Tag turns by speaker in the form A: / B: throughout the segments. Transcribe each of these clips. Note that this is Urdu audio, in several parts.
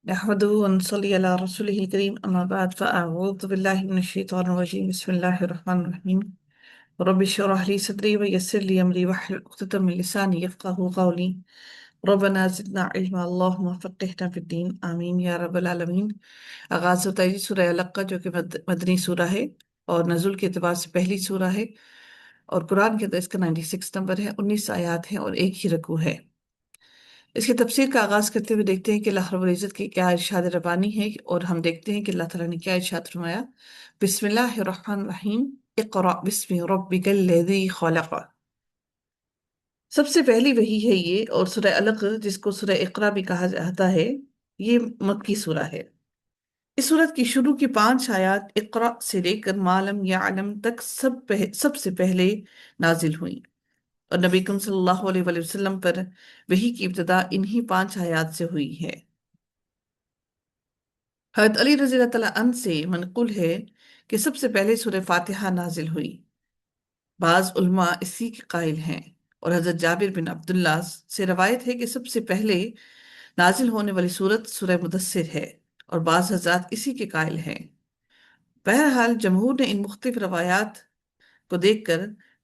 A: نحمده ونصلي على رسوله الكريم أما بعد فأعوذ بالله من الشيطان الرجيم بسم الله الرحمن الرحيم رب اشرح لي صدري ويسر لي أمري واحلل عقدة من لساني يفقهوا قولي ربنا زدنا علما اللهم فقهنا في الدين آمین یا رب العالمین۔ آغاز ہوتا ہے جی سورہ علق کا، جو کہ مدنی سورہ ہے اور نزول کے اعتبار سے پہلی سورہ ہے، اور قرآن کے اندر اس کا 96 نمبر ہے، 19 آیات ہیں اور ایک ہی رکوع ہے۔ اس کی تفسیر کا آغاز کرتے ہوئے دیکھتے ہیں کہ اللہ رب العزت کی کیا ارشاد ربانی ہے، اور ہم دیکھتے ہیں کہ اللہ تعالیٰ نے کیا ارشاد فرمایا۔ بسم اللہ الرحمن الرحیم، اقرأ بسم ربک الذی خلق۔ سب سے پہلی وحی ہے یہ، اور سورہ علق جس کو سورہ اقرا بھی کہا جاتا ہے، یہ مکی سورہ ہے۔ اس سورت کی شروع کی 5 آیات اقرأ سے لے کر ما لم یعلم تک سب سے پہلے نازل ہوئیں، اور نبی اکرم صلی اللہ علیہ وآلہ وسلم پر وحی کی ابتدا انہی 5 آیات سے ہوئی ہے۔ حضرت علی رضی اللہ تعالیٰ عنہ سے منقول ہے کہ سب سے پہلے سورہ فاتحہ نازل ہوئی۔ بعض علماء اسی کے قائل ہیں، اور حضرت جابر بن عبداللہ سے روایت ہے کہ سب سے پہلے نازل ہونے والی سورت سورہ مدثر ہے، اور بعض حضرات اسی کے قائل ہیں۔ بہرحال جمہور نے ان مختلف روایات کو دیکھ کر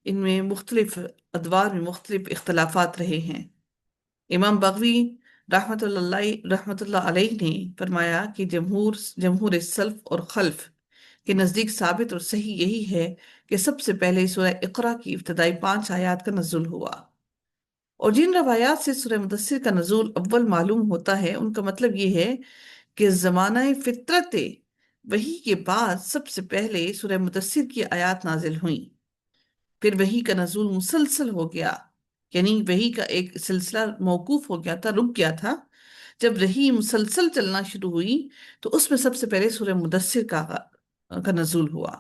A: ان میں مختلف ادوار میں مختلف اختلافات رہے ہیں۔ امام بغوی رحمت اللہ علیہ نے فرمایا کہ جمہور سلف اور خلف کے نزدیک ثابت اور صحیح یہی ہے کہ سب سے پہلے سورہ اقرا کی ابتدائی 5 آیات کا نزول ہوا، اور جن روایات سے سورہ مدثر کا نزول اول معلوم ہوتا ہے ان کا مطلب یہ ہے کہ زمانہ فطرت وحی کے بعد سب سے پہلے سورہ مدثر کی آیات نازل ہوئیں، پھر وحی کا نزول مسلسل ہو گیا، یعنی وحی کا ایک سلسلہ موقوف ہو گیا تھا، رک گیا تھا۔ جب وحی مسلسل چلنا شروع ہوئی تو اس میں سب سے پہلے سورہ مدثر کا نزول ہوا،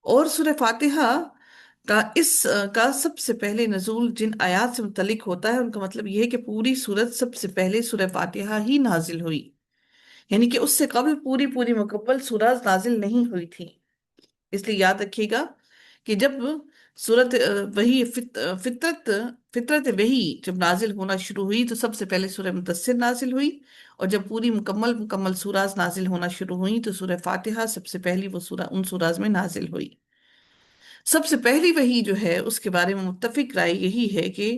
A: اور سورہ فاتحہ کا سب سے پہلے نزول جن آیات سے متعلق ہوتا ہے ان کا مطلب یہ ہے کہ پوری سورت سب سے پہلے سورہ فاتحہ ہی نازل ہوئی، یعنی کہ اس سے قبل پوری مکمل سورہ نازل نہیں ہوئی تھی۔ اس لیے یاد رکھیے گا کہ جب سورت وحی فطرت وحی جب نازل ہونا شروع ہوئی تو سب سے پہلے سورہ مدثر نازل ہوئی، اور جب پوری مکمل سوراز نازل ہونا شروع ہوئی تو سورہ فاتحہ سب سے پہلی وہ سورہ ان سوراز میں نازل ہوئی۔ سب سے پہلی وحی جو ہے اس کے بارے میں متفق رائے یہی ہے کہ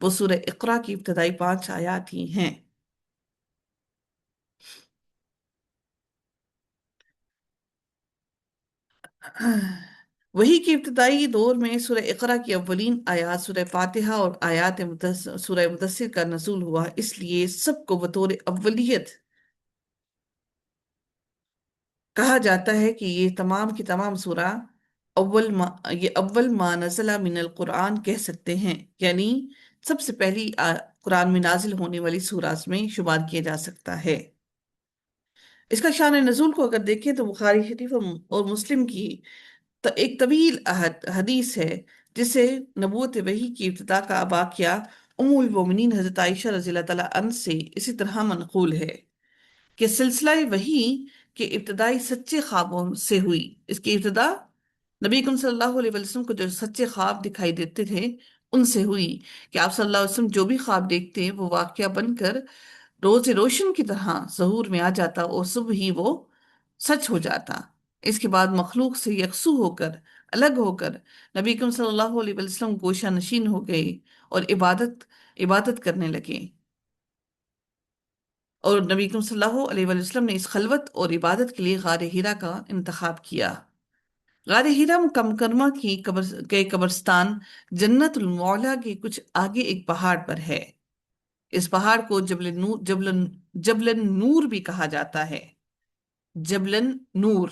A: وہ سورہ اقرا کی ابتدائی 5 آیات ہی ہیں۔ وحی کے ابتدائی دور میں سورہ اقرا کی اولین آیات سورہ فاتحہ اور سورہ مدثر کا نزول ہوا، اس لیے سب کو بطور اولیت کہا جاتا ہے کہ یہ تمام کی تمام سورہ اول ما نزل من القرآن کہہ سکتے ہیں، یعنی سب سے پہلی قرآن میں نازل ہونے والی سورہ میں شمار کیا جا سکتا ہے۔ اس کا شان نزول کو اگر دیکھیں تو بخاری شریف اور مسلم کی ایک طویل حدیث ہے جسے نبوت وحی کی ابتدا کا واقعہ ام المومنین حضرت عائشہ رضی اللہ تعالیٰ عنہ سے اسی طرح منقول ہے کہ سلسلہ وحی کے ابتدائی سچے خوابوں سے ہوئی۔ اس کی ابتدا نبی اکرم صلی اللہ علیہ وسلم کو جو سچے خواب دکھائی دیتے تھے ان سے ہوئی، کہ آپ صلی اللہ علیہ وسلم جو بھی خواب دیکھتے وہ واقعہ بن کر روز روشن کی طرح ظہور میں آ جاتا، اور صبح ہی وہ سچ ہو جاتا۔ اس کے بعد مخلوق سے یکسو ہو کر، الگ ہو کر نبی اکرم صلی اللہ علیہ وسلم گوشہ نشین ہو گئے اور عبادت کرنے لگے، اور نبی اکرم صلی اللہ علیہ وسلم نے اس خلوت اور عبادت کے لیے غار ہیرا کا انتخاب کیا۔ غار ہیرا مکرمہ کے قبرستان جنت المعلا کے کچھ آگے ایک پہاڑ پر ہے۔ اس پہاڑ کو جبل نور بھی کہا جاتا ہے، جبل نور۔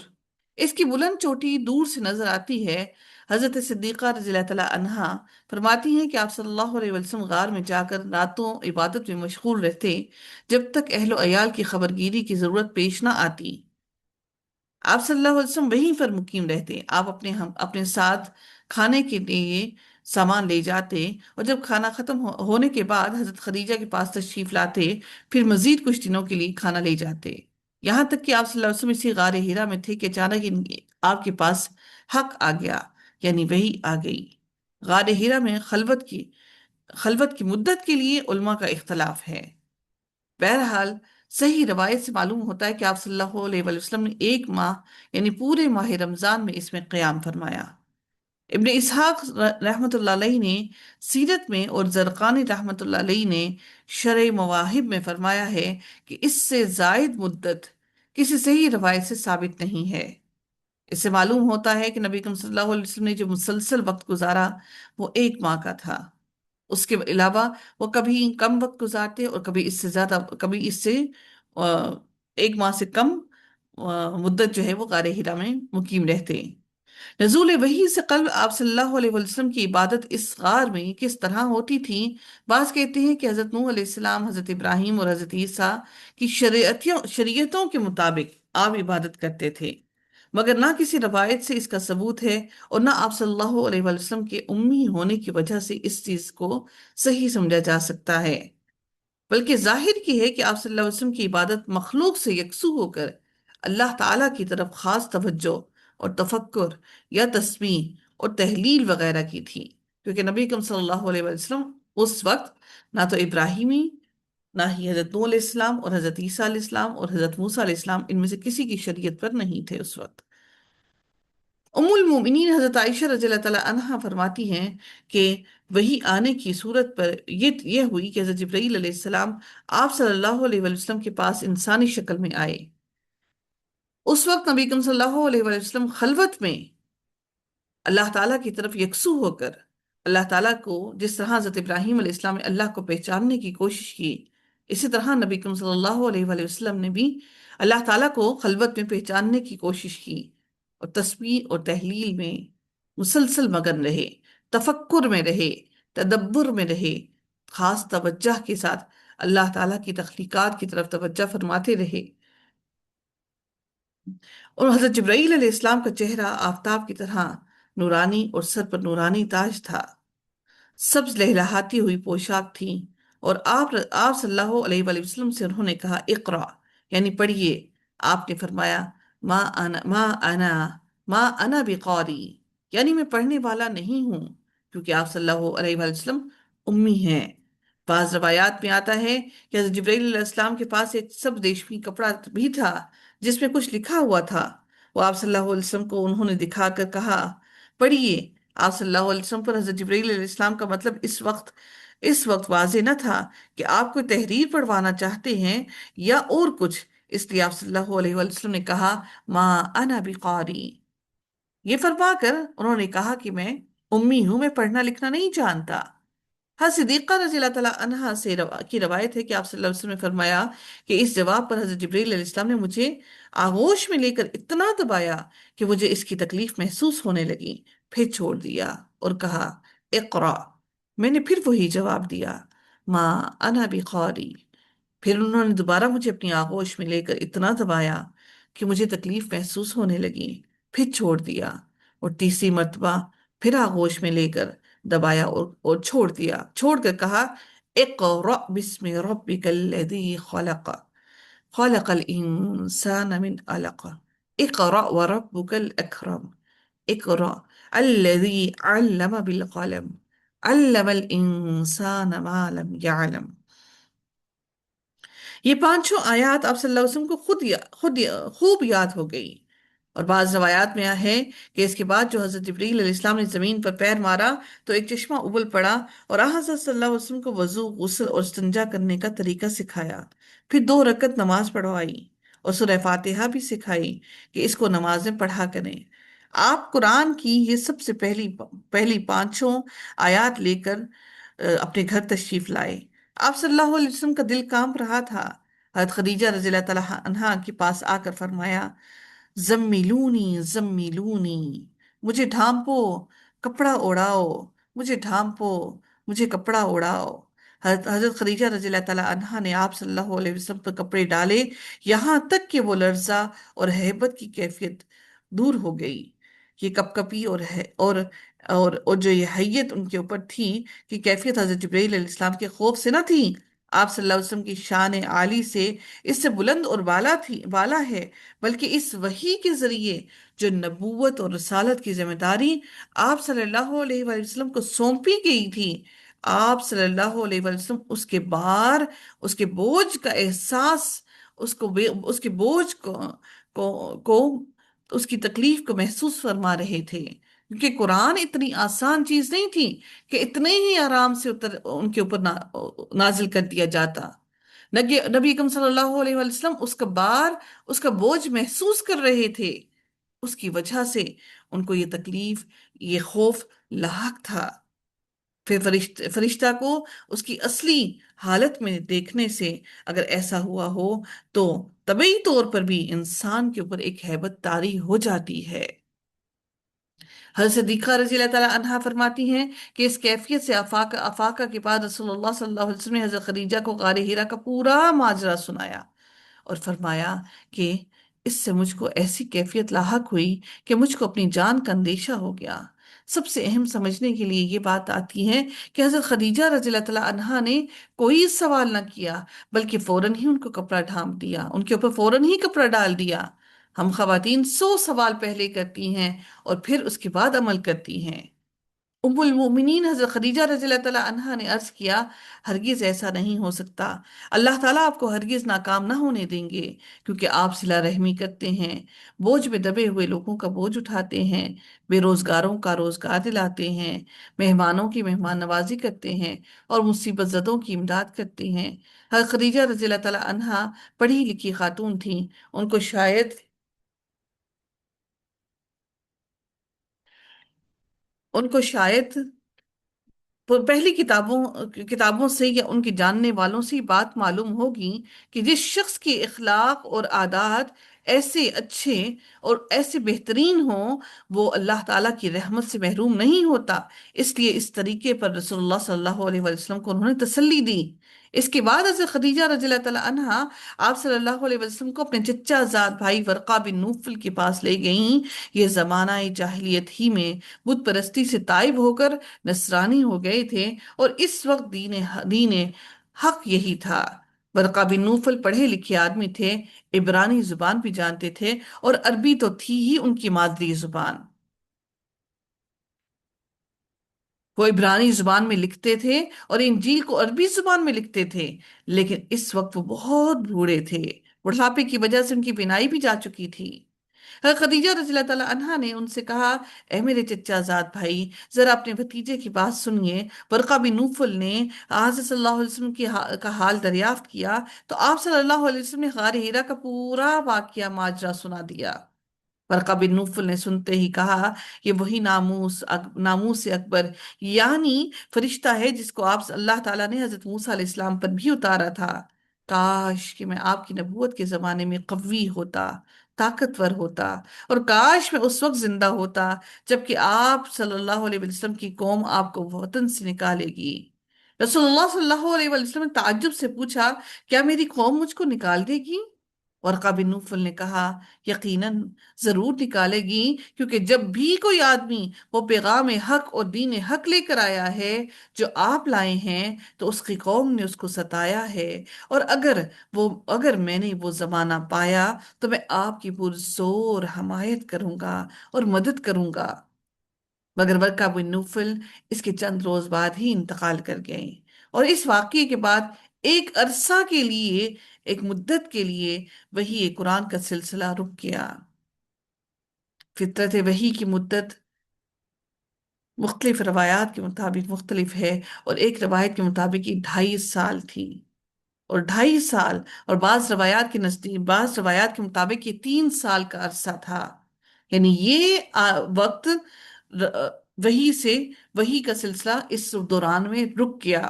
A: اس کی بلند چوٹی دور سے نظر آتی ہے۔ حضرت صدیقہ رضی اللہ تعالیٰ عنہا فرماتی ہیں کہ آپ صلی اللہ علیہ وسلم غار میں جا کر راتوں عبادت میں مشغول رہتے جب تک اہل و عیال کی خبرگیری کی ضرورت پیش نہ آتی۔ آپ صلی اللہ علیہ وسلم وہیں پر مقیم رہتے، آپ اپنے ساتھ کھانے کے لیے سامان لے جاتے، اور جب کھانا ختم ہونے کے بعد حضرت خدیجہ کے پاس تشریف لاتے، پھر مزید کچھ دنوں کے لیے کھانا لے جاتے، یہاں تک کہ آپ صلی اللہ علیہ وسلم اسی غار ہیرا میں تھے کہ اچانک آپ کے پاس حق آ گیا، یعنی وحی آ گئی۔ غار ہیرا میں خلوت کی مدت کے لیے علماء کا اختلاف ہے۔ بہرحال صحیح روایت سے معلوم ہوتا ہے کہ آپ صلی اللہ علیہ وآلہ وسلم نے ایک ماہ یعنی پورے ماہ رمضان میں اس میں قیام فرمایا۔ ابن اسحاق رحمۃ اللہ علیہ نے سیرت میں اور زرقانی رحمۃ اللہ علیہ نے شرح مواہب میں فرمایا ہے کہ اس سے زائد مدت کسی صحیح روایت سے ثابت نہیں ہے۔ اس سے معلوم ہوتا ہے کہ نبی اکرم صلی اللہ علیہ وسلم نے جو مسلسل وقت گزارا وہ ایک ماہ کا تھا۔ اس کے علاوہ وہ کبھی کم وقت گزارتے اور کبھی اس سے زیادہ، کبھی اس سے آ، ایک ماہ سے کم مدت جو ہے وہ غار ہرا میں مقیم رہتے۔ نزول وحی سے قبل آپ صلی اللہ علیہ وسلم کی عبادت اس غار میں کس طرح ہوتی تھی؟ بعض کہتے ہیں کہ حضرت نوح علیہ السلام، حضرت ابراہیم اور حضرت عیسیٰ کی شریعتوں کے مطابق آپ عبادت کرتے تھے، مگر نہ کسی روایت سے اس کا ثبوت ہے، اور نہ آپ صلی اللہ علیہ وسلم کے امی ہونے کی وجہ سے اس چیز کو صحیح سمجھا جا سکتا ہے، بلکہ ظاہر کی ہے کہ آپ صلی اللہ علیہ وسلم کی عبادت مخلوق سے یکسو ہو کر اللہ تعالیٰ کی طرف خاص توجہ اور تفکر یا تسبیح اور تحلیل وغیرہ کی تھی، کیونکہ نبی اکرم صلی اللہ علیہ وسلم اس وقت نہ تو ابراہیمی، نہ ہی حضرت نوح علیہ السلام اور حضرت عیسیٰ علیہ السلام اور حضرت موسیٰ علیہ السلام ان میں سے کسی کی شریعت پر نہیں تھے اس وقت۔ ام المومنین حضرت عائشہ رضی اللہ تعالیٰ عنہا فرماتی ہیں کہ وہی آنے کی صورت پر یہ ہوئی کہ حضرت جبرائیل علیہ السلام آپ صلی اللہ علیہ وسلم کے پاس انسانی شکل میں آئے۔ اس وقت نبی اکرم صلی اللہ علیہ وسلم خلوت میں اللہ تعالیٰ کی طرف یکسو ہو کر اللہ تعالیٰ کو، جس طرح حضرت ابراہیم علیہ السلام نے اللہ کو پہچاننے کی کوشش کی، اسی طرح نبی اکرم صلی اللہ علیہ وآلہ وسلم نے بھی اللہ تعالیٰ کو خلوت میں پہچاننے کی کوشش کی، اور تسبیح اور تحلیل میں مسلسل مگن رہے، تفکر میں رہے، تدبر میں رہے، خاص توجہ کے ساتھ اللہ تعالیٰ کی تخلیقات کی طرف توجہ فرماتے رہے۔ اور حضرت جبرائیل علیہ السلام کا چہرہ آفتاب کی طرح نورانی اور سر پر نورانی تاج تھا، سبز لہلہاتی ہوئی پوشاک تھی، اور آپ صلی اللہ علیہ وآلہ وسلم سے انہوں نے کہا اقرا، یعنی پڑھیے۔ آپ نے فرمایا ما انا بقاری، یعنی میں پڑھنے والا نہیں ہوں، کیونکہ آپ صلی اللہ علیہ وآلہ وسلم امی ہیں۔ بعض روایات میں آتا ہے کہ حضرت جبرائیل علیہ السلام کے پاس ایک سب ریشمی کپڑا بھی تھا جس میں کچھ لکھا ہوا تھا، وہ آپ صلی اللہ علیہ وسلم کو انہوں نے دکھا کر کہا پڑھیے۔ آپ صلی اللہ علیہ وسلم پر حضرت جبرائیل علیہ السلام کا مطلب اس وقت واضح نہ تھا کہ آپ کوئی تحریر پڑھوانا چاہتے ہیں یا اور کچھ، اس لیے آپ صلی اللہ علیہ وآلہ وسلم نے کہا ما انا بقاری۔ یہ فرما کر انہوں نے کہا کہ میں امی ہوں، میں پڑھنا لکھنا نہیں جانتا۔ ہاں، صدیقہ رضی اللہ تعالیٰ عنہا سے کی روایت ہے کہ آپ صلی اللہ علیہ وسلم نے فرمایا کہ اس جواب پر حضرت جبرائیل علیہ السلام نے مجھے آغوش میں لے کر اتنا دبایا کہ مجھے اس کی تکلیف محسوس ہونے لگی، پھر چھوڑ دیا اور کہا اقرا۔ میں نے پھر وہی جواب دیا، ما انا بقاری۔ پھر انہوں نے دوبارہ مجھے اپنی آغوش میں لے کر اتنا دبایا کہ مجھے تکلیف محسوس ہونے لگی، پھر چھوڑ دیا، اور تیسری مرتبہ پھر آغوش میں لے کر دبایا اور چھوڑ کر کہا اقرأ بسم ربک الذی خلق، خلق الانسان من علق، اقرأ وربک الاکرم، اقرأ الذی علم بالقلم، علم الانسان ما لم يعلم۔ یہ پانچوں آیات آپ صلی اللہ علیہ وسلم کو خود خوب یاد ہو گئی، اور بعض روایات میں ہے کہ اس کے بعد جو حضرت جبرائیل علیہ السلام نے زمین پر پیر مارا تو ایک چشمہ ابل پڑا، اور حضرت صلی اللہ علیہ وسلم کو وضو، غسل اور استنجا کرنے کا طریقہ سکھایا، پھر 2 رکعت نماز پڑھوائی اور سورہ فاتحہ بھی سکھائی کہ اس کو نماز میں پڑھا کریں۔ آپ قرآن کی یہ سب سے پہلی پانچوں آیات لے کر اپنے گھر تشریف لائے۔ آپ صلی اللہ علیہ وسلم کا دل کانپ رہا تھا۔ حضرت خدیجہ رضی اللہ تعالیٰ عنہا کے پاس آ کر فرمایا زمیلونی زمیلونی، مجھے ڈھانپو، کپڑا اوڑاؤ، مجھے ڈھانپو، مجھے کپڑا اوڑاؤ۔ حضرت خدیجہ رضی اللہ تعالیٰ عنہا نے آپ صلی اللہ علیہ وسلم پر کپڑے ڈالے، یہاں تک کہ وہ لرزہ اور ہیبت کی کیفیت دور ہو گئی۔ یہ کپ کپی اور جو یہ حیت ان کے اوپر تھی کہ کیفیت حضرت جبرائیل علیہ السلام کے خوف سے نہ تھی، آپ صلی اللہ علیہ وسلم کی شان عالی سے، اس سے بلند اور بالا ہے، بلکہ اس وحی کے ذریعے جو نبوت اور رسالت کی ذمہ داری آپ صلی اللہ علیہ وآلہ وسلم کو سونپی گئی تھی، آپ صلی اللہ علیہ وآلہ وسلم اس کے بوجھ کا احساس اس کے بوجھ کو اس کی تکلیف کو محسوس فرما رہے تھے، کیونکہ قرآن اتنی آسان چیز نہیں تھی کہ اتنے ہی آرام سے ان کے اوپر نازل کر دیا جاتا۔ نبی اکرم صلی اللہ علیہ وسلم اس کا بوجھ محسوس کر رہے تھے، اس کی وجہ سے ان کو یہ تکلیف، یہ خوف لاحق تھا۔ پھر فرشتہ کو اس کی اصلی حالت میں دیکھنے سے اگر ایسا ہوا ہو تو طبعی طور پر بھی انسان کے اوپر ایک ہیبت طاری ہو جاتی ہے۔ حضرت صدیقہ رضی اللہ تعالیٰ عنہا فرماتی ہیں کہ اس کیفیت سے افاقہ کے بعد رسول اللہ صلی اللہ علیہ وسلم نے حضرت خدیجہ کو غار ہیرا کا پورا ماجرا سنایا اور فرمایا کہ اس سے مجھ کو ایسی کیفیت لاحق ہوئی کہ مجھ کو اپنی جان کا اندیشہ ہو گیا۔ سب سے اہم سمجھنے کے لیے یہ بات آتی ہے کہ حضرت خدیجہ رضی اللہ تعالیٰ عنہا نے کوئی سوال نہ کیا، بلکہ فوراً ہی ان کو کپڑا ڈھانپ دیا، ان کے اوپر فوراً ہی کپڑا ڈال دیا۔ ہم خواتین 100 سوال پہلے کرتی ہیں اور پھر اس کے بعد عمل کرتی ہیں۔ ام المومنین حضرت خدیجہ رضی اللہ تعالیٰ عنہا نے عرض کیا، ہرگز ایسا نہیں ہو سکتا، اللہ تعالیٰ آپ کو ہرگز ناکام نہ ہونے دیں گے، کیونکہ آپ صلہ رحمی کرتے ہیں، بوجھ میں دبے ہوئے لوگوں کا بوجھ اٹھاتے ہیں، بے روزگاروں کا روزگار دلاتے ہیں، مہمانوں کی مہمان نوازی کرتے ہیں اور مصیبت زدوں کی امداد کرتے ہیں۔ حضرت خدیجہ رضی اللہ تعالیٰ عنہا پڑھی لکھی خاتون تھیں، ان کو شاید پہلی کتابوں سے یا ان کے جاننے والوں سے یہ بات معلوم ہوگی کہ جس شخص کے اخلاق اور عادات ایسے اچھے اور ایسے بہترین ہوں، وہ اللہ تعالیٰ کی رحمت سے محروم نہیں ہوتا۔ اس لیے اس طریقے پر رسول اللہ صلی اللہ علیہ وسلم کو انہوں نے تسلی دی۔ اس کے بعد حضرت خدیجہ رضی اللہ تعالیٰ عنہا آپ صلی اللہ علیہ وسلم کو اپنے چچا زاد بھائی ورقہ بن نوفل کے پاس لے گئیں۔ یہ زمانہ جاہلیت ہی میں بت پرستی سے تائب ہو کر نصرانی ہو گئے تھے، اور اس وقت دین حق یہی تھا۔ ورقہ بن نوفل پڑھے لکھے آدمی تھے، عبرانی زبان بھی جانتے تھے، اور عربی تو تھی ہی ان کی مادری زبان۔ وہ عبرانی زبان میں لکھتے تھے اور انجیل کو عربی زبان میں لکھتے تھے، لیکن اس وقت وہ بہت بوڑھے تھے، بڑھاپے کی وجہ سے ان کی بینائی بھی جا چکی تھی۔ حضرت خدیجہ رضی اللہ تعالیٰ عنہا نے ان سے کہا، اے میرے چچا زاد بھائی، ذرا اپنے بھتیجے کی بات سنیے۔ ورقہ بن نوفل نے حضرت صلی اللہ علیہ وسلم کا حال دریافت کیا تو آپ صلی اللہ علیہ وسلم نے غار ہیرا کا پورا واقعہ ماجرا سنا دیا۔ ورقہ بن نوفل نے سنتے ہی کہا، یہ وہی ناموس اکبر، یعنی فرشتہ ہے جس کو آپ اللہ تعالیٰ نے حضرت موسیٰ علیہ السلام پر بھی اتارا تھا۔ کاش کہ میں آپ کی نبوت کے زمانے میں قوی ہوتا، طاقتور ہوتا، اور کاش میں اس وقت زندہ ہوتا جبکہ آپ صلی اللہ علیہ وسلم کی قوم آپ کو وطن سے نکالے گی۔ رسول اللہ صلی اللہ علیہ وسلم نے تعجب سے پوچھا، کیا میری قوم مجھ کو نکال دے گی؟ ورقہ بن نوفل نے کہا، یقیناً ضرور نکالے گی، کیونکہ جب بھی کوئی آدمی وہ پیغام حق اور دین حق لے کر آیا ہے جو آپ لائے ہیں تو اس کی قوم نے اس کو ستایا ہے، اور اگر میں نے وہ زمانہ پایا تو میں آپ کی پرزور حمایت کروں گا اور مدد کروں گا۔ مگر ورقہ بن نوفل اس کے چند روز بعد ہی انتقال کر گئے، اور اس واقعے کے بعد ایک عرصہ کے لیے، ایک مدت کے لیے وہی قرآن کا سلسلہ رک گیا۔ فطرت وحی کی مدت مختلف روایات کے مطابق مختلف ہے، اور ایک روایت کے مطابق یہ 2.5 سال تھی، اور 2.5 سال، اور بعض روایات کے مطابق یہ 3 سال کا عرصہ تھا۔ یعنی یہ وقت ر- وحی سے وحی کا سلسلہ اس دوران میں رک گیا،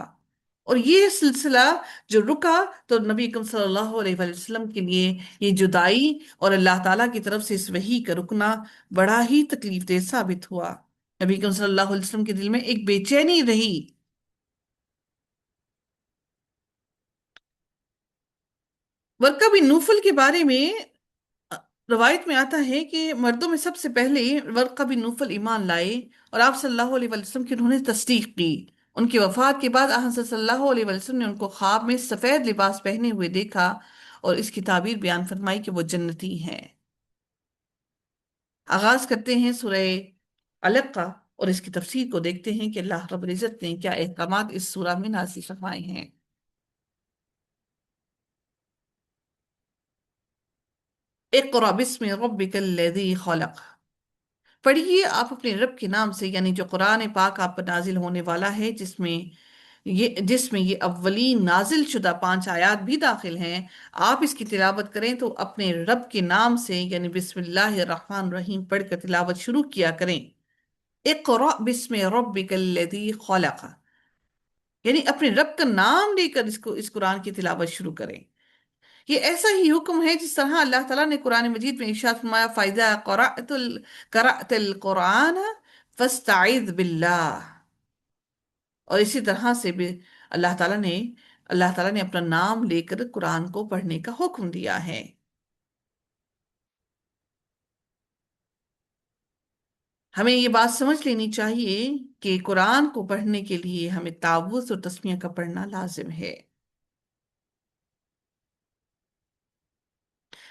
A: اور یہ سلسلہ جو رکا تو نبی اکرم صلی اللہ علیہ وسلم کے لیے یہ جدائی اور اللہ تعالیٰ کی طرف سے اس وحی کا رکنا بڑا ہی تکلیف دہ ثابت ہوا۔ نبی اکرم صلی اللہ علیہ وسلم کے دل میں ایک بے چینی رہی۔ ورقہ بن نوفل کے بارے میں روایت میں آتا ہے کہ مردوں میں سب سے پہلے ورقہ بن نوفل ایمان لائے، اور آپ صلی اللہ علیہ وسلم کی انہوں نے تصدیق کی۔ ان کی وفات کے بعد حضرت صلی اللہ علیہ وسلم نے ان کو خواب میں سفید لباس پہنے ہوئے دیکھا اور اس کی تعبیر بیان فرمائی کہ وہ جنتی ہیں۔ آغاز کرتے ہیں سورہ علق کا، اور اس کی تفسیر کو دیکھتے ہیں کہ اللہ رب العزت نے کیا احکامات اس سورہ میں نازل فرمائے ہیں۔ اقرأ بسم ربک الذی خلق، پڑھیے آپ اپنے رب کے نام سے، یعنی جو قرآن پاک آپ پر نازل ہونے والا ہے، جس میں یہ اولین نازل شدہ 5 آیات بھی داخل ہیں، آپ اس کی تلاوت کریں تو اپنے رب کے نام سے، یعنی بسم اللہ الرحمن الرحیم پڑھ کر تلاوت شروع کیا کریں۔ اقرأ بسم ربک الذی خلق، یعنی اپنے رب کا نام لے کر اس قرآن کی تلاوت شروع کریں۔ یہ ایسا ہی حکم ہے جس طرح اللہ تعالیٰ نے قرآن مجید میں ارشاد فرمایا فَإِذَا قَرَأْتَ الْقُرْآنَ فَاسْتَعِذْ بِاللَّهِ، اور اسی طرح سے بھی اللہ تعالیٰ نے اپنا نام لے کر قرآن کو پڑھنے کا حکم دیا ہے۔ ہمیں یہ بات سمجھ لینی چاہیے کہ قرآن کو پڑھنے کے لیے ہمیں تعوذ اور تسمیہ کا پڑھنا لازم ہے۔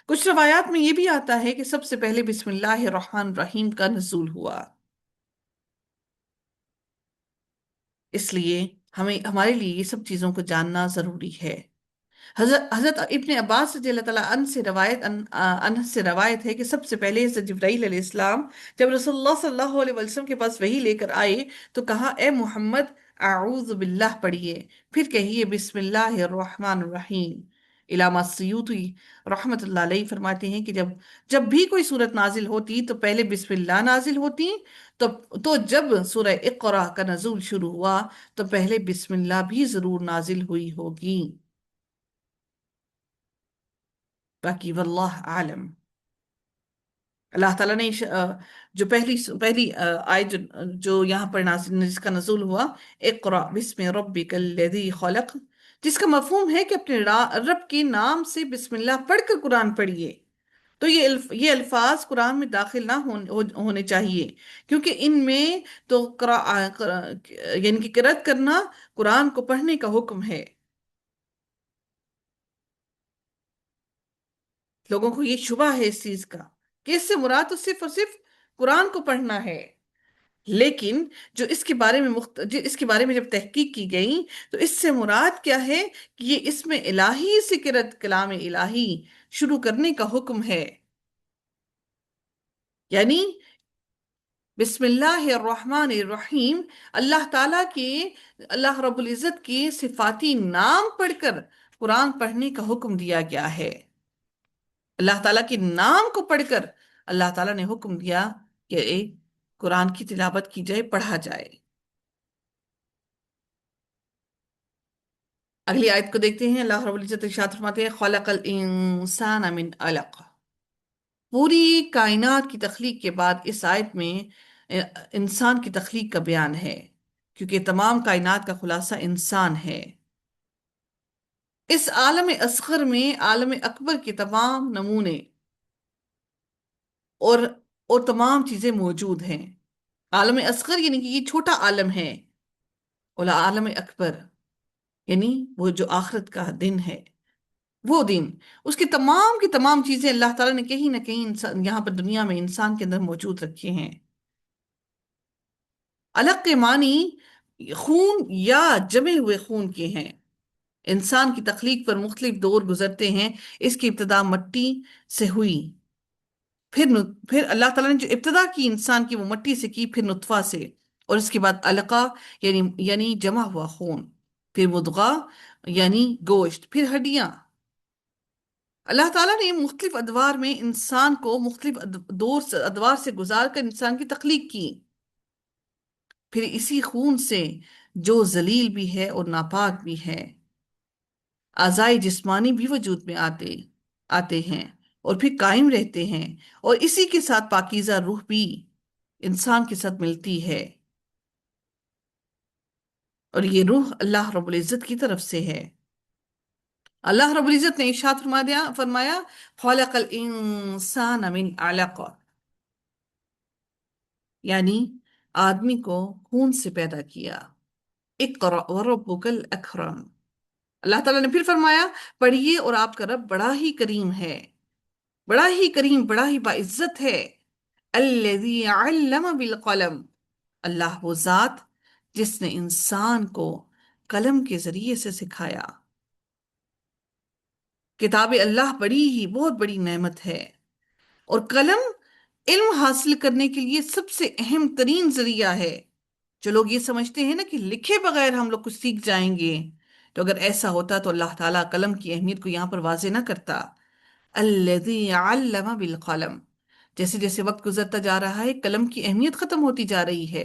A: کچھ روایات میں یہ بھی آتا ہے کہ سب سے پہلے بسم اللہ الرحمن الرحیم کا نزول ہوا، اس لیے ہمارے لیے یہ سب چیزوں کو جاننا ضروری ہے۔ حضرت ابن عباس رضی اللہ تعالیٰ عنہ سے روایت ہے کہ سب سے پہلے حضرت جبرائیل علیہ السلام جب رسول اللہ صلی اللہ علیہ وسلم کے پاس وحی لے کر آئے تو کہا اے محمد اعوذ باللہ پڑھیے، پھر کہیے بسم اللہ الرحمن الرحیم۔ علامہ سیوطی رحمت اللہ علیہ فرماتے ہیں کہ جب بھی کوئی صورت نازل ہوتی تو پہلے بسم اللہ نازل ہوتی، تو جب سورہ اقرا کا نزول شروع ہوا تو پہلے بسم اللہ بھی ضرور نازل ہوئی ہوگی۔ باقی واللہ عالم۔ اللہ تعالیٰ نے جو پہلی آیت جو یہاں پر نازل، جس کا نزول ہوا اقرأ بسم ربک الذی خلق، جس کا مفہوم ہے کہ اپنے رب کے نام سے بسم اللہ پڑھ کر قرآن پڑھیے، تو یہ الفاظ قرآن میں داخل نہ ہونے چاہیے، کیونکہ ان میں تو یعنی کہ قرأت کرنا قرآن کو پڑھنے کا حکم ہے۔ لوگوں کو یہ شبہ ہے اس چیز کا کہ اس سے مراد تو صرف اور صرف قرآن کو پڑھنا ہے، لیکن جو اس کے بارے میں جب تحقیق کی گئی تو اس سے مراد کیا ہے کہ یہ اسم الہی سے قرأت کلام الہی شروع کرنے کا حکم ہے، یعنی بسم اللہ الرحمن الرحیم اللہ رب العزت کے صفاتی نام پڑھ کر قرآن پڑھنے کا حکم دیا گیا ہے۔ اللہ تعالیٰ کے نام کو پڑھ کر اللہ تعالیٰ نے حکم دیا کہ ایک قرآن کی تلاوت کی جائے، پڑھا جائے۔ اگلی آیت کو دیکھتے ہیں، اللہ رب العزت ارشاد فرماتے ہیں خلق الانسان من علق۔ پوری کائنات کی تخلیق کے بعد اس آیت میں انسان کی تخلیق کا بیان ہے، کیونکہ تمام کائنات کا خلاصہ انسان ہے۔ اس عالم اصغر میں عالم اکبر کے تمام نمونے اور تمام چیزیں موجود ہیں۔ عالم اصغر یعنی کہ یہ چھوٹا عالم ہے، اور عالم اکبر یعنی وہ جو آخرت کا دن ہے، وہ دن، اس کی تمام چیزیں اللہ تعالیٰ نے کہیں نہ کہیں یہاں پر دنیا میں انسان کے اندر موجود رکھے ہیں۔ علق کے معنی خون یا جمے ہوئے خون کے ہیں۔ انسان کی تخلیق پر مختلف دور گزرتے ہیں۔ اس کی ابتدا مٹی سے ہوئی، پھر اللہ تعالیٰ نے جو ابتدا کی انسان کی وہ مٹی سے کی، پھر نطفہ سے، اور اس کے بعد علقہ یعنی جمع ہوا خون، پھر مضغہ یعنی گوشت، پھر ہڈیاں۔ اللہ تعالیٰ نے مختلف ادوار میں انسان کو مختلف ادوار سے گزار کر انسان کی تخلیق کی، پھر اسی خون سے جو ذلیل بھی ہے اور ناپاک بھی ہے، اعضائے جسمانی بھی وجود میں آتے ہیں اور پھر قائم رہتے ہیں، اور اسی کے ساتھ پاکیزہ روح بھی انسان کے ساتھ ملتی ہے، اور یہ روح اللہ رب العزت کی طرف سے ہے۔ اللہ رب العزت نے ارشاد فرمایا خلق الانسان من علق، یعنی آدمی کو خون سے پیدا کیا۔ اقرأ وربک الاکرم، اللہ تعالیٰ نے پھر فرمایا پڑھیے اور آپ کا رب بڑا ہی کریم ہے، بڑا ہی کریم، بڑا ہی باعزت ہے۔ الذی علم بالقلم، اللہ وہ ذات جس نے انسان کو قلم کے ذریعے سے سکھایا۔ کتاب اللہ بہت بڑی نعمت ہے، اور قلم علم حاصل کرنے کے لیے سب سے اہم ترین ذریعہ ہے۔ جو لوگ یہ سمجھتے ہیں نا کہ لکھے بغیر ہم لوگ کچھ سیکھ جائیں گے، تو اگر ایسا ہوتا تو اللہ تعالیٰ قلم کی اہمیت کو یہاں پر واضح نہ کرتا۔ الذی علم بالقلم، جیسے جیسے وقت گزرتا جا رہا ہے قلم کی اہمیت ختم ہوتی جا رہی ہے،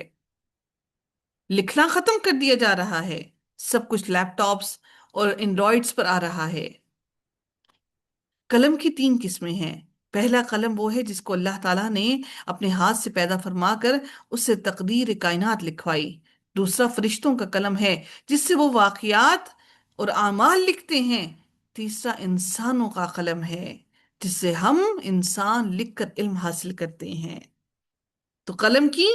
A: لکھنا ختم کر دیا جا رہا ہے، سب کچھ لیپ ٹاپس اور اینڈرائڈس پر آ رہا ہے۔ قلم کی تین قسمیں ہیں۔ پہلا قلم وہ ہے جس کو اللہ تعالیٰ نے اپنے ہاتھ سے پیدا فرما کر اس سے تقدیر کائنات لکھوائی۔ دوسرا فرشتوں کا قلم ہے جس سے وہ واقعات اور اعمال لکھتے ہیں۔ تیسرا انسانوں کا قلم ہے جس سے ہم انسان لکھ کر علم حاصل کرتے ہیں۔ تو قلم کی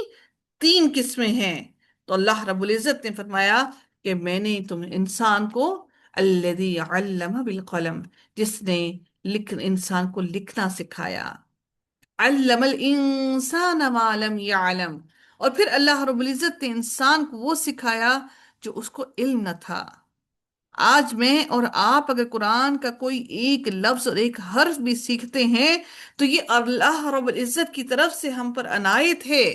A: تین قسمیں ہیں۔ تو اللہ رب العزت نے فرمایا کہ میں نے تم انسان کو الذی علم بالقلم، جس نے انسان کو لکھنا سکھایا۔ علم الانسان ما لم يعلم، اور پھر اللہ رب العزت نے انسان کو وہ سکھایا جو اس کو علم نہ تھا۔ آج میں اور آپ اگر قرآن کا کوئی ایک لفظ اور ایک حرف بھی سیکھتے ہیں تو یہ اللہ رب العزت کی طرف سے ہم پر عنایت ہے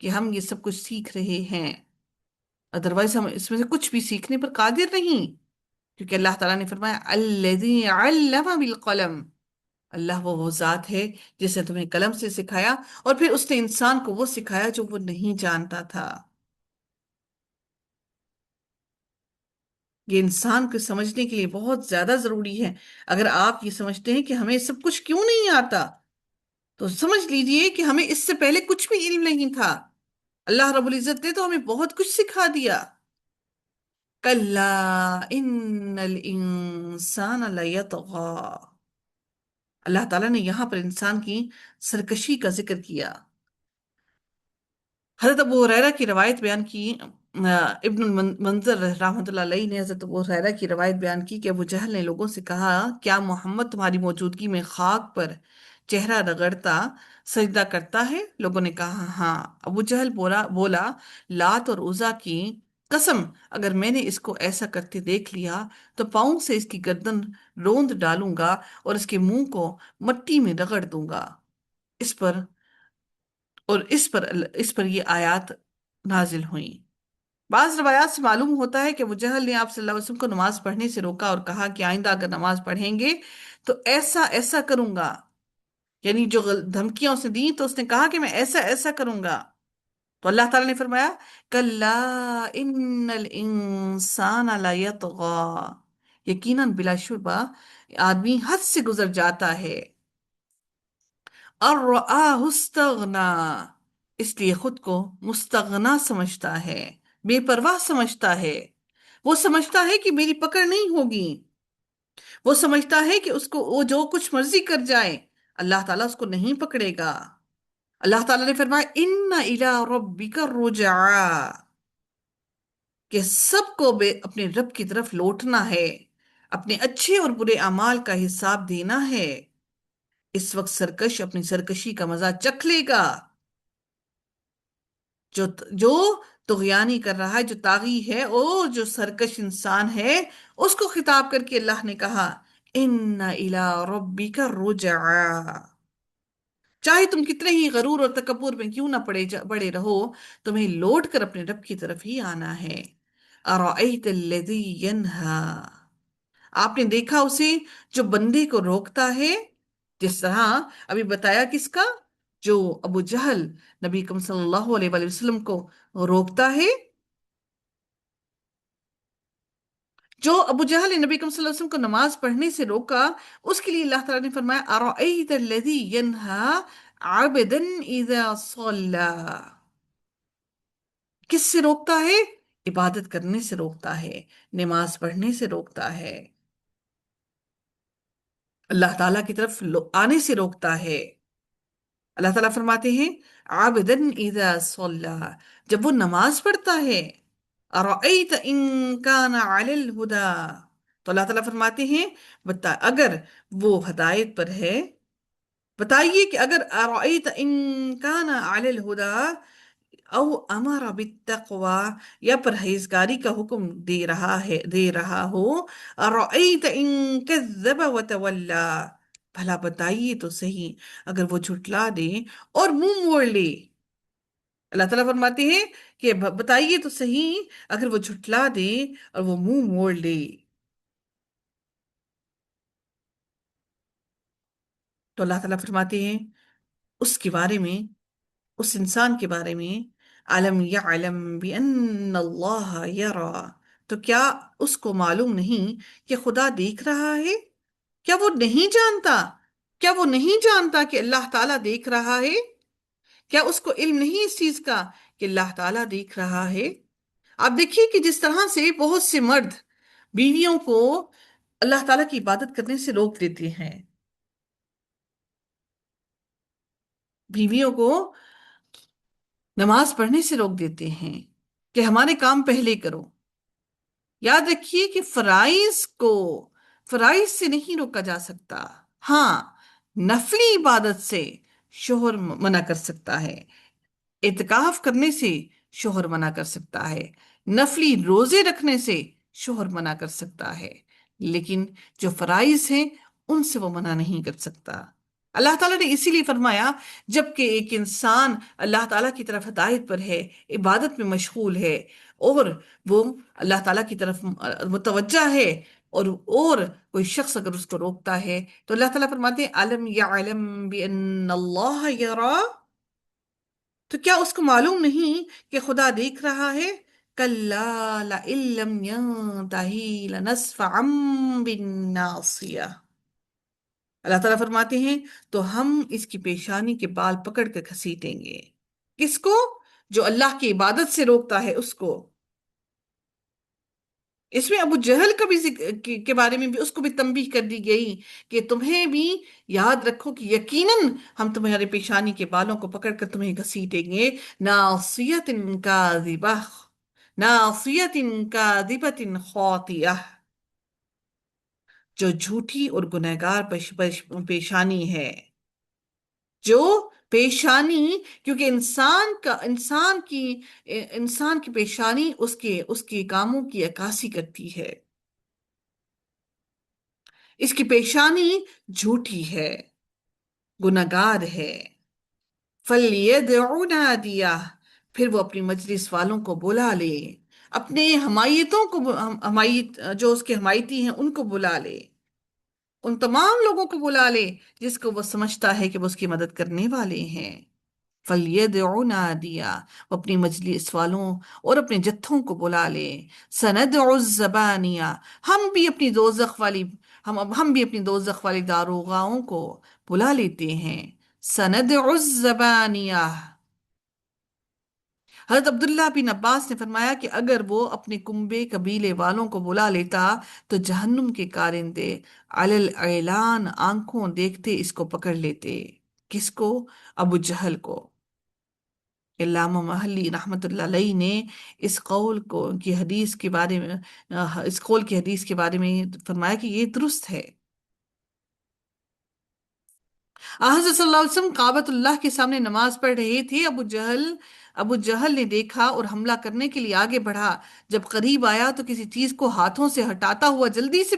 A: کہ ہم یہ سب کچھ سیکھ رہے ہیں، ادروائز ہم اس میں سے کچھ بھی سیکھنے پر قادر نہیں، کیونکہ اللہ تعالیٰ نے فرمایا الذی علم بالقلم، اللہ وہ ذات ہے جس نے تمہیں قلم سے سکھایا، اور پھر اس نے انسان کو وہ سکھایا جو وہ نہیں جانتا تھا۔ یہ انسان کو سمجھنے کے لیے بہت زیادہ ضروری ہے۔ اگر آپ یہ سمجھتے ہیں کہ ہمیں سب کچھ کیوں نہیں آتا، تو سمجھ لیجئے کہ ہمیں اس سے پہلے کچھ بھی علم نہیں تھا، اللہ رب العزت نے تو ہمیں بہت کچھ سکھا دیا۔ کلا ان الانسان لیطغی، اللہ تعالیٰ نے یہاں پر انسان کی سرکشی کا ذکر کیا۔ حضرت ابو ہریرہ کی روایت بیان کی، ابن المنذر رحمۃ اللہ علیہ نے حضرت ابو ہریرہ کی روایت بیان کی کہ ابو جہل نے لوگوں سے کہا کیا محمد تمہاری موجودگی میں خاک پر چہرہ رگڑتا سجدہ کرتا ہے؟ لوگوں نے کہا ہاں۔ ابو جہل بولا لات اور عزا کی قسم، اگر میں نے اس کو ایسا کرتے دیکھ لیا تو پاؤں سے اس کی گردن روند ڈالوں گا اور اس کے منہ کو مٹی میں رگڑ دوں گا۔ اس پر اور اس پر یہ آیات نازل ہوئیں۔ بعض روایات سے معلوم ہوتا ہے کہ ابو جہل نے آپ صلی اللہ علیہ وسلم کو نماز پڑھنے سے روکا اور کہا کہ آئندہ اگر نماز پڑھیں گے تو ایسا ایسا کروں گا، یعنی جو دھمکیاں اس نے دی تو اس نے کہا کہ میں ایسا ایسا کروں گا۔ تو اللہ تعالیٰ نے فرمایا کلا ان الانسان لیطغی، یقیناً بلا شبہ آدمی حد سے گزر جاتا ہے، اور استغنا، اس لیے خود کو مستغنا سمجھتا ہے، بے پرواہ سمجھتا ہے۔ وہ سمجھتا ہے کہ میری پکڑ نہیں ہوگی، وہ سمجھتا ہے کہ اس کو وہ جو کچھ مرضی کر جائے اللہ تعالیٰ اس کو نہیں پکڑے گا۔ اللہ تعالیٰ نے فرمایا ان الی ربک الرجعا، کہ سب کو اپنے رب کی طرف لوٹنا ہے، اپنے اچھے اور برے اعمال کا حساب دینا ہے۔ اس وقت سرکش اپنی سرکشی کا مزہ چکھ لے گا، جو جو طغیانی کر رہا ہے، جو طاغی ہے اور جو سرکش انسان ہے، اس کو خطاب کر کے اللہ نے کہا ان الی ربک الرجعا، چاہے تم کتنے ہی غرور اور تکبر میں کیوں نہ پڑے رہو، تمہیں لوٹ کر اپنے رب کی طرف ہی آنا ہے۔ ارأیت الذی ینہا، آپ نے دیکھا اسے جو بندے کو روکتا ہے، جس طرح ابھی بتایا کس کا، جو ابو جہل نبی اکرم صلی اللہ علیہ وآلہ وسلم کو روکتا ہے، جو ابو جہل نے نبی اکرم صلی اللہ علیہ وسلم کو نماز پڑھنے سے روکا، اس کے لیے اللہ تعالیٰ نے فرمایا ارأیت الذی ینہا عبدا اذا صلی، کس سے روکتا ہے؟ عبادت کرنے سے روکتا ہے، نماز پڑھنے سے روکتا ہے، اللہ تعالیٰ کی طرف آنے سے روکتا ہے۔ اللہ تعالیٰ فرماتے ہیں عابدن اذا صلی، جب وہ نماز پڑھتا ہے، ارأیت ان کان علی الہدا، تو اللہ تعالیٰ فرماتے ہیں اگر وہ ہدایت پر ہے، بتائیے کہ اگر ارأیت ان کان علی الہدا او امر بالتقوی، یا پرہیزگاری کا حکم دے رہا ہو، ارأیت ان کذب وتولی، بھلا بتائیے تو صحیح، اگر وہ جھٹلا دے اور منہ موڑ لے۔ اللہ تعالیٰ فرماتے ہیں کہ بتائیے تو صحیح، اگر وہ جھٹلا دے اور وہ منہ موڑ لے۔ تو اللہ تعالیٰ فرماتے ہیں اس کے بارے میں، اس انسان کے بارے میں، علم یعلم بان اللہ یرا، تو کیا اس کو معلوم نہیں کہ خدا دیکھ رہا ہے؟ کیا وہ نہیں جانتا؟ کیا وہ نہیں جانتا کہ اللہ تعالیٰ دیکھ رہا ہے؟ کیا اس کو علم نہیں اس چیز کا کہ اللہ تعالیٰ دیکھ رہا ہے؟ آپ دیکھیے کہ جس طرح سے بہت سے مرد بیویوں کو اللہ تعالیٰ کی عبادت کرنے سے روک دیتے ہیں، بیویوں کو نماز پڑھنے سے روک دیتے ہیں کہ ہمارے کام پہلے کرو۔ یاد رکھیے کہ فرائض سے نہیں روکا جا سکتا، ہاں نفلی عبادت سے شوہر منع کر سکتا ہے، اعتکاف کرنے سے شوہر منع کر سکتا ہے، نفلی روزے رکھنے سے شوہر منع کر سکتا ہے، لیکن جو فرائض ہیں ان سے وہ منع نہیں کر سکتا۔ اللہ تعالیٰ نے اسی لیے فرمایا، جبکہ ایک انسان اللہ تعالیٰ کی طرف ہدایت پر ہے، عبادت میں مشغول ہے، اور وہ اللہ تعالیٰ کی طرف متوجہ ہے، اور کوئی شخص اگر اس کو روکتا ہے تو اللہ تعالیٰ فرماتے ہیں علم یعلم بان اللہ یرا، تو کیا اس کو معلوم نہیں کہ خدا دیکھ رہا ہے؟ کلا لئن لم ينتہی لنسفعا بالناصیہ، اللہ تعالیٰ فرماتے ہیں تو ہم اس کی پیشانی کے بال پکڑ کر گھسیٹیں گے۔ کس کو؟ جو اللہ کی عبادت سے روکتا ہے اس کو۔ اس میں ابو جہل کا بھی کے بارے میں بھی اس کو بھی تنبیہ کر دی گئی کہ تمہیں بھی یاد رکھو کہ یقیناً ہم تمہارے پیشانی کے بالوں کو پکڑ کر تمہیں گھسیٹیں گے، ناصیت کاذبہ، ناصیت کاذبۃ خاطئہ، جو جھوٹی اور گنہگار پیشانی ہے، جو پیشانی، کیونکہ انسان کی پیشانی اس کے کاموں کی عکاسی کرتی ہے، اس کی پیشانی جھوٹی ہے، گناہگار ہے۔ فَلْيَدْعُ نَادِيَهُ، پھر وہ اپنی مجلس والوں کو بلا لے، اپنے حمایتوں کو، جو اس کے حمایتی ہیں ان کو بلا لے، ان تمام لوگوں کو بلا لے جس کو وہ سمجھتا ہے کہ وہ اس کی مدد کرنے والے ہیں۔ فَلْيَدْعُ نَادِيَهُ، وہ اپنی مجلس والوں اور اپنے جتھوں کو بلا لے۔ سَنَدْعُ الزَّبَانِيَةَ، ہم بھی اپنی دوزخ والی داروغاؤں کو بلا لیتے ہیں۔ سَنَدْعُ الزَّبَانِيَةَ، حضرت عبداللہ بن عباس نے فرمایا کہ اگر وہ اپنے کنبے قبیلے والوں کو بلا لیتا تو جہنم کے کارندے علی الاعلان آنکھوں دیکھتے اس کو پکڑ لیتے۔ کس کو؟ ابو جہل کو۔ علامہ محلی رحمت اللہ علیہ نے اس قول کی حدیث کے بارے میں، اس قول کی حدیث کے بارے میں فرمایا کہ یہ درست ہے۔ حضرت صلی اللہ علیہ وسلم کعبۃ اللہ کے سامنے نماز پڑھ رہے تھے، ابو جہل نے دیکھا اور حملہ کرنے کے لیے آگے بڑھا، جب قریب آیا تو کسی چیز کو ہاتھوں سے ہٹاتا ہوا جلدی سے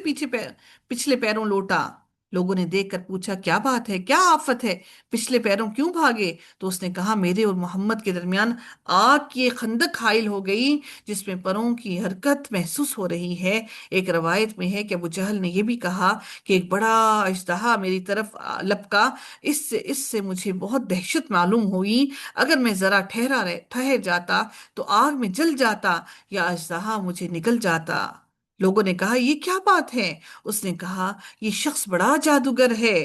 A: پچھلے پیروں لوٹا۔ لوگوں نے دیکھ کر پوچھا کیا بات ہے، کیا آفت ہے، پچھلے پیروں کیوں بھاگے؟ تو اس نے کہا میرے اور محمد کے درمیان آگ کی ایک خندق حائل ہو گئی جس میں پروں کی حرکت محسوس ہو رہی ہے۔ ایک روایت میں ہے کہ ابو جہل نے یہ بھی کہا کہ ایک بڑا اژدہا میری طرف لپکا، اس سے مجھے بہت دہشت معلوم ہوئی، اگر میں ذرا ٹھہر جاتا تو آگ میں جل جاتا یا اژدہا مجھے نگل جاتا۔ لوگوں نے کہا یہ کیا بات ہے؟ اس نے کہا یہ شخص بڑا جادوگر ہے۔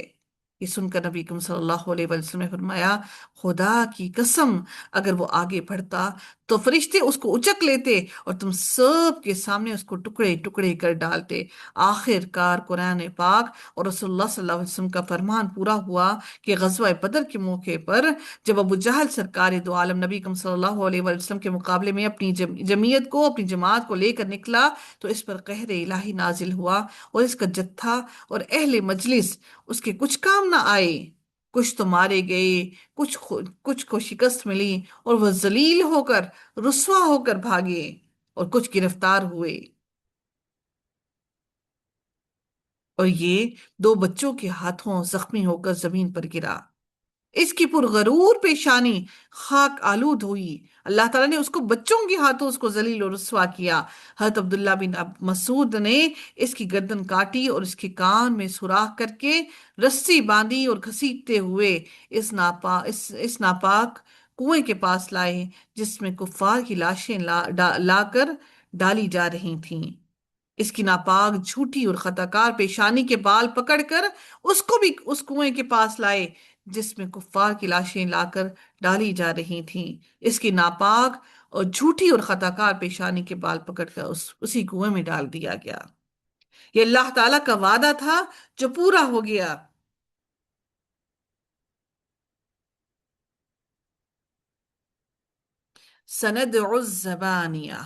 A: یہ سن کر نبی کریم صلی اللہ علیہ وسلم نے فرمایا خدا کی قسم اگر وہ آگے بڑھتا تو فرشتے اس کو اچک لیتے اور تم سب کے سامنے اس کو ٹکڑے ٹکڑے کر ڈالتے۔ آخر کار قرآن پاک اور رسول اللہ صلی اللہ علیہ وسلم کا فرمان پورا ہوا کہ غزوہ بدر کے موقع پر جب ابو جہل سرکار دو عالم نبی کریم صلی اللہ علیہ وسلم کے مقابلے میں اپنی جمعیت کو، اپنی جماعت کو لے کر نکلا تو اس پر قہر الہی نازل ہوا اور اس کا جتھا اور اہل مجلس اس کے کچھ کام نہ آئے، کچھ تو مارے گئے، کچھ کو شکست ملی اور وہ ذلیل ہو کر، رسوا ہو کر بھاگے، اور کچھ گرفتار ہوئے۔ اور یہ دو بچوں کے ہاتھوں زخمی ہو کر زمین پر گرا۔ اس کی پرغرور پیشانی خاک آلود ہوئی۔ اللہ تعالیٰ نے اس کو بچوں کے ہاتھوں اس کو ذلیل و رسوا کیا۔ حضرت عبداللہ بن مسعود نے اس کی گردن کاٹی اور اس کے کان میں سوراخ کر کے رسی باندھی اور گھسیٹتے ہوئے اس ناپاک کنویں کے پاس لائے جس میں کفار کی لاشیں لا کر ڈالی جا رہی تھیں۔ اس کی ناپاک جھوٹی اور خطاکار پیشانی کے بال پکڑ کر اس کو بھی اس کنویں کے پاس لائے جس میں کفار کی لاشیں لا کر ڈالی جا رہی تھیں۔ اس کی ناپاک اور جھوٹی اور خطاکار پیشانی کے بال پکڑ کر اسی کنویں میں ڈال دیا گیا۔ یہ اللہ تعالیٰ کا وعدہ تھا جو پورا ہو گیا۔ سندع الزبانیہ۔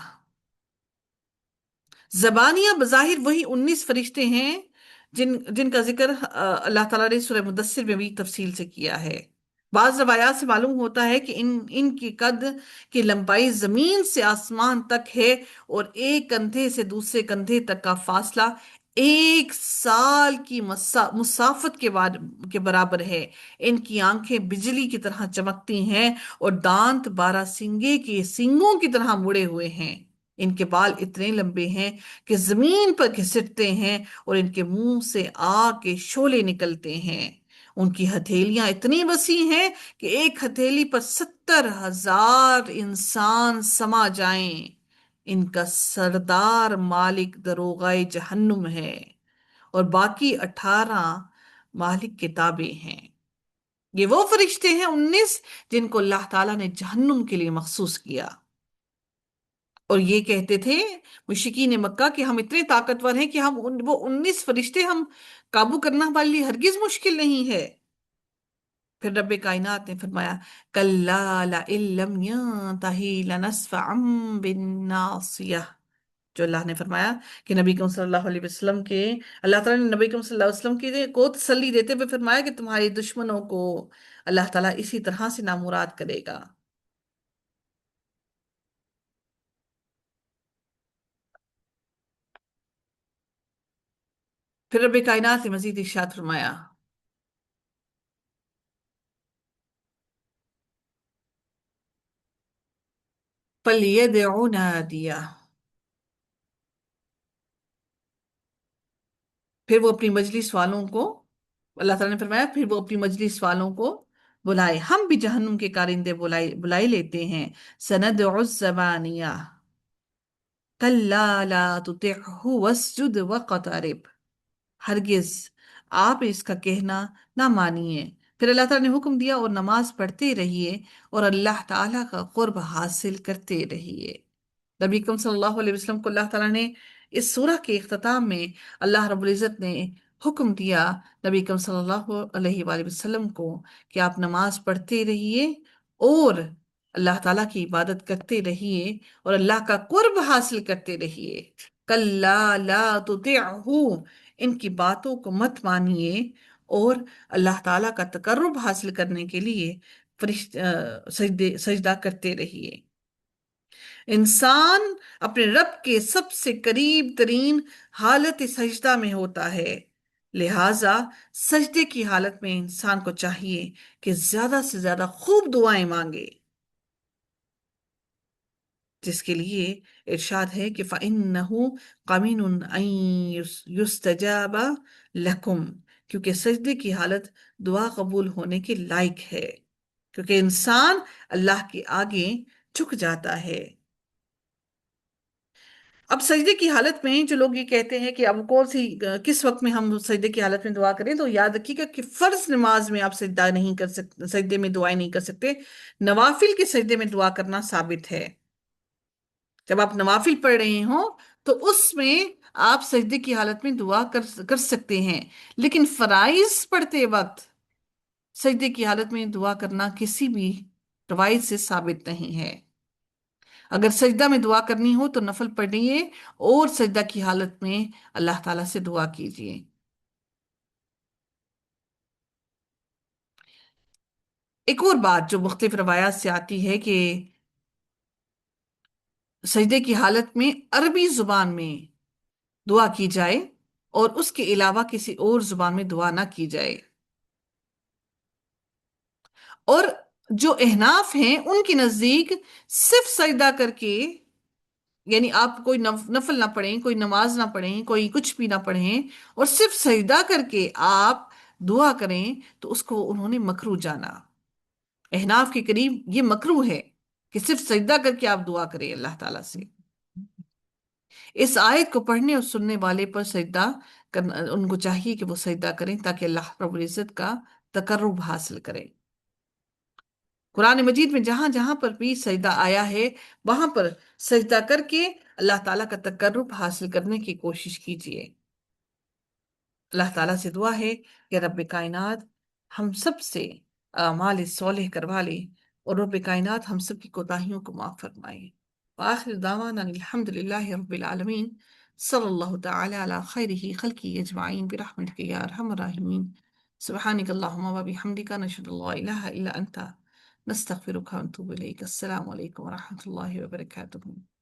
A: زبانیہ بظاہر وہی 19 فرشتے ہیں جن کا ذکر اللہ تعالیٰ نے سورہ مدثر میں بھی تفصیل سے کیا ہے۔ بعض روایات سے معلوم ہوتا ہے کہ ان کی قد کی لمبائی زمین سے آسمان تک ہے، اور ایک کندھے سے دوسرے کندھے تک کا فاصلہ 1 سال کی مسافت کے برابر ہے۔ ان کی آنکھیں بجلی کی طرح چمکتی ہیں اور دانت 12 سینگے کے سینگوں کی طرح مڑے ہوئے ہیں۔ ان کے بال اتنے لمبے ہیں کہ زمین پر گھسٹتے ہیں، اور ان کے منہ سے آگ کے شعلے نکلتے ہیں۔ ان کی ہتھیلیاں اتنی وسیع ہیں کہ ایک ہتھیلی پر 70,000 انسان سما جائیں۔ ان کا سردار مالک دروغہ جہنم ہے، اور باقی 18 مالک کتابیں ہیں۔ یہ وہ فرشتے ہیں 19 جن کو اللہ تعالیٰ نے جہنم کے لیے مخصوص کیا۔ اور یہ کہتے تھے مشرکین مکہ کہ ہم اتنے طاقتور ہیں کہ وہ 19 فرشتے ہم قابو کرنا ہمارے لیے ہرگز مشکل نہیں ہے۔ پھر رب کائنات نے فرمایا کَلَّا لَئِن لَّمْ يَنتَهِ لَنَسْفَعًا بِالنَّاصِيَةِ، جو اللہ نے فرمایا کہ نبی کریم صلی اللہ علیہ وسلم کے اللہ تعالیٰ نے نبی کریم صلی اللہ علیہ وسلم کو تسلی دیتے ہوئے فرمایا کہ تمہارے دشمنوں کو اللہ تعالیٰ اسی طرح سے نامراد کرے گا۔ پھر رب کائنات نے مزید ارشاد فرمایا فَلْيَدْعُ نَادِيَهُ، پھر وہ اپنی مجلس والوں کو اللہ تعالیٰ نے فرمایا پھر وہ اپنی مجلس والوں کو بلائے۔ ہم بھی جہنم کے کارندے بلائے لیتے ہیں۔ سندع الزبانیہ کلا لا تطعه واسجد واقترب، ہرگز آپ اس کا کہنا نہ مانیے۔ پھر اللہ تعالیٰ نے حکم دیا اور نماز پڑھتے رہیے اور اللہ تعالیٰ کا قرب حاصل کرتے رہیے۔ نبی اکرم صلی اللہ علیہ وسلم کو اللہ تعالیٰ نے اس سورہ کے اختتام میں اللہ رب العزت نے حکم دیا نبی اکرم صلی اللہ علیہ وآلہ وسلم کو کہ آپ نماز پڑھتے رہیے اور اللہ تعالیٰ کی عبادت کرتے رہیے اور اللہ کا قرب حاصل کرتے رہیے۔ کلا لا تطعہ، ان کی باتوں کو مت مانیے اور اللہ تعالیٰ کا تقرب حاصل کرنے کے لیے سجدہ کرتے رہیے۔ انسان اپنے رب کے سب سے قریب ترین حالت سجدہ میں ہوتا ہے، لہٰذا سجدے کی حالت میں انسان کو چاہیے کہ زیادہ سے زیادہ خوب دعائیں مانگے، جس کے لیے ارشاد ہے کہ فَإِنَّهُ قَمِنٌ أَن يُسْتَجَابَ لَكُمْ، کیونکہ سجدے کی حالت دعا قبول ہونے کے لائق ہے، کیونکہ انسان اللہ کے آگے جھک جاتا ہے۔ اب سجدے کی حالت میں جو لوگ یہ کہتے ہیں کہ اب کس وقت میں ہم سجدے کی حالت میں دعا کریں، تو یاد رکھیے گا کہ فرض نماز میں آپ سجدہ نہیں کر سکتے، سجدے میں دعائیں نہیں کر سکتے۔ نوافل کے سجدے میں دعا کرنا ثابت ہے۔ جب آپ نوافل پڑھ رہے ہوں تو اس میں آپ سجدے کی حالت میں دعا کر سکتے ہیں، لیکن فرائض پڑھتے وقت سجدے کی حالت میں دعا کرنا کسی بھی روایت سے ثابت نہیں ہے۔ اگر سجدہ میں دعا کرنی ہو تو نفل پڑھیے اور سجدہ کی حالت میں اللہ تعالیٰ سے دعا کیجیے۔ ایک اور بات جو مختلف روایات سے آتی ہے کہ سجدے کی حالت میں عربی زبان میں دعا کی جائے اور اس کے علاوہ کسی اور زبان میں دعا نہ کی جائے۔ اور جو احناف ہیں ان کے نزدیک صرف سجدہ کر کے، یعنی آپ کوئی نفل نہ پڑھیں، کوئی نماز نہ پڑھیں، کوئی کچھ بھی نہ پڑھیں، اور صرف سجدہ کر کے آپ دعا کریں، تو اس کو انہوں نے مکروہ جانا۔ احناف کے قریب یہ مکروہ ہے کہ صرف سجدہ کر کے آپ دعا کریں اللہ تعالیٰ سے۔ اس آیت کو پڑھنے اور سننے والے پر سجدہ کرنا، ان کو چاہیے کہ وہ سجدہ کریں تاکہ اللہ رب العزت کا تقرب حاصل کریں۔ قرآن مجید میں جہاں جہاں پر بھی سجدہ آیا ہے وہاں پر سجدہ کر کے اللہ تعالیٰ کا تقرب حاصل کرنے کی کوشش کیجیے۔ اللہ تعالیٰ سے دعا ہے کہ رب کائنات ہم سب سے اعمال صالح کروا لے، اور رب کائنات ہم سب کی کوتاہیوں کو معاف فرمائے۔ وآخر دعوانا الحمد للہ رب العالمین، صلی اللہ تعالی علی خیرہ خلقہ اجمعین برحمتک یا ارحم الراحمین۔ سبحانک اللہم وبحمدک، نشہد ان لا الہ الا انت، نستغفرک ونتوب الیک۔ السلام علیکم ورحمۃ اللہ وبرکاتہ۔